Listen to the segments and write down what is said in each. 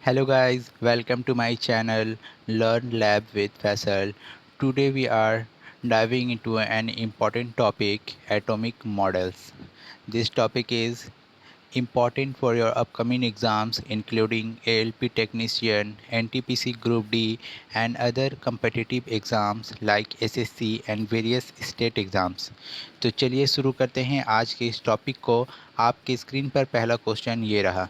Hello guys, welcome to my channel Learn Lab with Faisal. Today we are diving into an important topic, atomic models. This topic is important for your upcoming exams including ALP technician, NTPC Group D and other competitive exams like SSC and various state exams. तो चलिए शुरू करते हैं आज के इस topic को। आपकी स्क्रीन पर पहला क्वेश्चन ये रहा।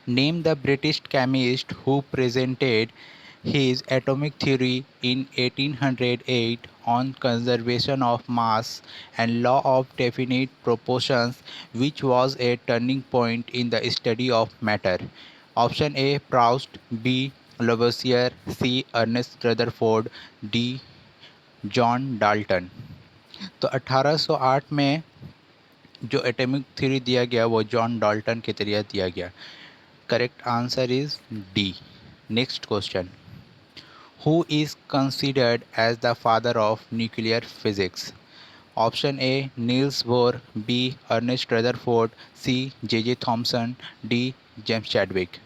Name the British chemist who presented his atomic theory in 1808 on conservation of mass and law of definite proportions, which was a turning point in the study of matter. Option A Proust, B Lavoisier, C Ernest Rutherford, D John Dalton. तो 1808 में जो atomic theory दिया गया वो John Dalton के जरिए दिया गया। Correct answer is D. Next question. Who is considered as the father of nuclear physics? Option A Niels Bohr, B Ernest Rutherford, C J.J. Thomson, D James Chadwick.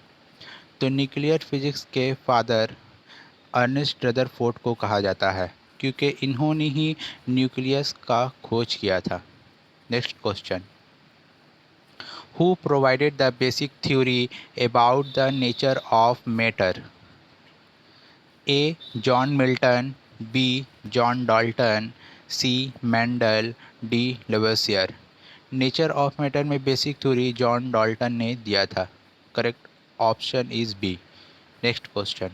तो nuclear physics के father Ernest Rutherford को कहा जाता है क्योंकि इन्होंने ही nucleus का खोज किया था। Next question. Who provided the basic theory about the nature of matter? A. John Milton, B. John Dalton, C. Mendel, D. Lavoisier। Nature of matter में बेसिक थ्योरी जॉन डाल्टन ने दिया था। Correct option is B. Next question.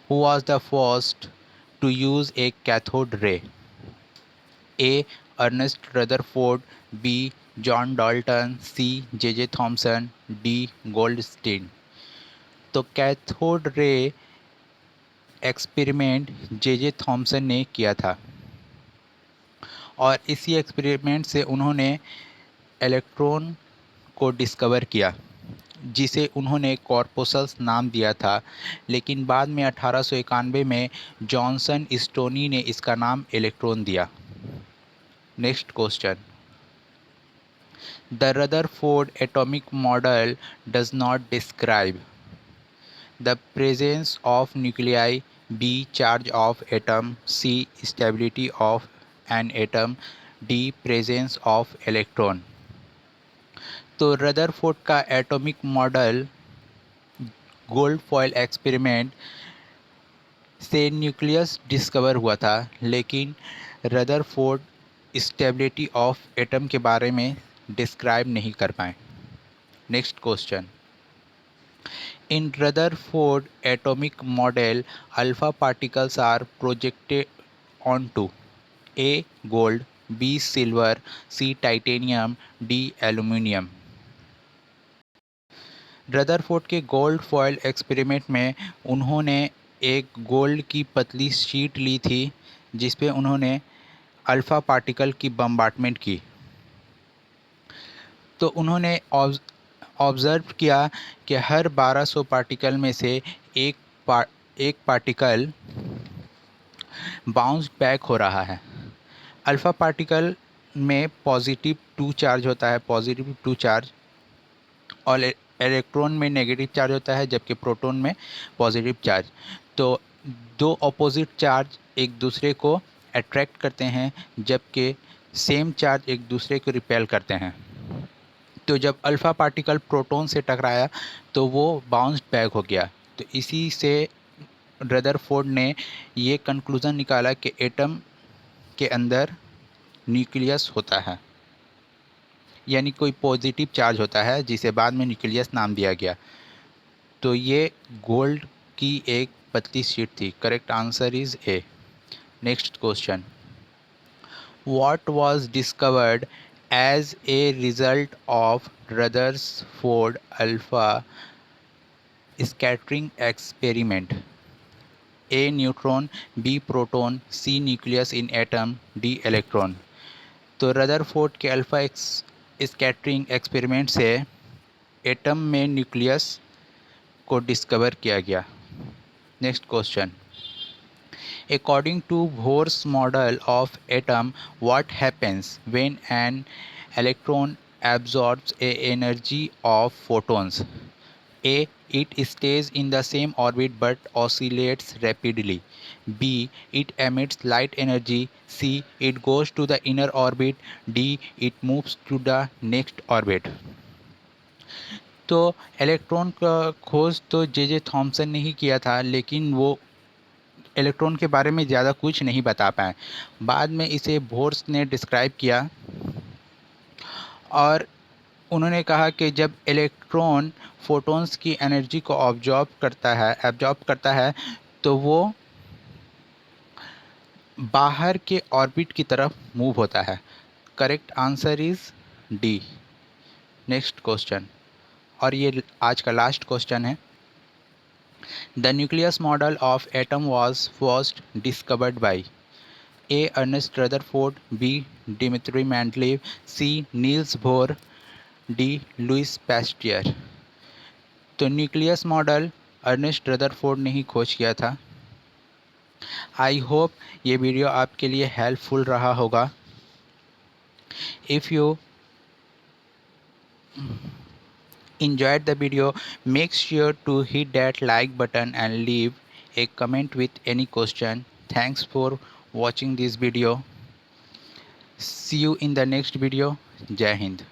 Who was the first to use a cathode ray? A. Ernest Rutherford, B. John Dalton, C. J.J. Thomson, D. Goldstein। तो cathode ray experiment J Thomson ने किया था और इसी experiment से उन्होंने electron को discover किया जिसे उन्होंने कॉर्पोसल्स नाम दिया था, लेकिन बाद में 1891 में जॉनसन स्टोनी ने इसका नाम इलेक्ट्रॉन दिया। Next question. The Rutherford atomic model does not describe the presence of nuclei, B. Charge of atom, C. Stability of an atom, D. Presence of electron। तो रदरफोर्ड का atomic model gold foil experiment से nucleus discover हुआ था, लेकिन Rutherford stability of atom के बारे में describe नहीं कर पाए। Next question. In Rutherford atomic model, alpha particles are projected onto A. Gold, B. Silver, C. Titanium, D. Aluminium। Rutherford के गोल्ड फॉयल एक्सपेरिमेंट में उन्होंने एक गोल्ड की पतली शीट ली थी जिस पे उन्होंने अल्फ़ा पार्टिकल की बम्बार्टमेंट की। तो उन्होंने ऑब्ज़र्व किया कि हर 1200 पार्टिकल में से एक पार्टिकल बाउंस बैक हो रहा है। अल्फ़ा पार्टिकल में पॉजिटिव 2 चार्ज होता है, पॉजिटिव 2 चार्ज, और इलेक्ट्रॉन में नेगेटिव चार्ज होता है जबकि प्रोटॉन में पॉजिटिव चार्ज। तो दो अपोजिट चार्ज एक दूसरे को अट्रैक्ट करते हैं जबकि सेम चार्ज एक दूसरे को रिपेल करते हैं। तो जब अल्फ़ा पार्टिकल प्रोटॉन से टकराया तो वो बाउंस बैक हो गया। तो इसी से रदरफोर्ड ने ये कंक्लूज़न निकाला कि एटम के अंदर न्यूक्लियस होता है, यानी कोई पॉजिटिव चार्ज होता है जिसे बाद में न्यूक्लियस नाम दिया गया। तो ये गोल्ड की एक पतली शीट थी। Correct answer is a. Next question. What was discovered as a result of Rutherford alpha scattering experiment? A. Neutron, B. Proton, C. Nucleus in atom, D. Electron। तो रदरफोर्ड के अल्फ़ा स्कैटरिंग एक्सपेरिमेंट से atom में nucleus को discover किया गया। Next question. According to Bohr's model of atom, what happens when an electron absorbs a energy of photons? A. It stays in the same orbit but oscillates rapidly. B. It emits light energy. C. It goes to the inner orbit. D. It moves to the next orbit. तो electron का खोज तो J Thomson ने ही किया था, लेकिन वो electron के बारे में ज़्यादा कुछ नहीं बता पाए। बाद में इसे बोर्स ने डिस्क्राइब किया और उन्होंने कहा कि जब इलेक्ट्रॉन फोटॉन्स की एनर्जी को एब्जॉर्ब करता है तो वो बाहर के ऑर्बिट की तरफ मूव होता है। Correct answer is D. Next question, और ये आज का लास्ट क्वेश्चन है। The nucleus model of atom was first discovered by A Ernest Rutherford, B Dmitri Mendeleev, C Niels Bohr, D Louis Pasteur. तो न्यूक्लियस मॉडल अर्नेस्ट रदरफोर्ड ने ही खोज किया था। आई होप ये वीडियो आपके लिए हेल्पफुल रहा होगा। If you enjoyed the video, make sure to hit that like button and leave a comment with any question. Thanks for watching this video. See you in the next video. Jai Hind.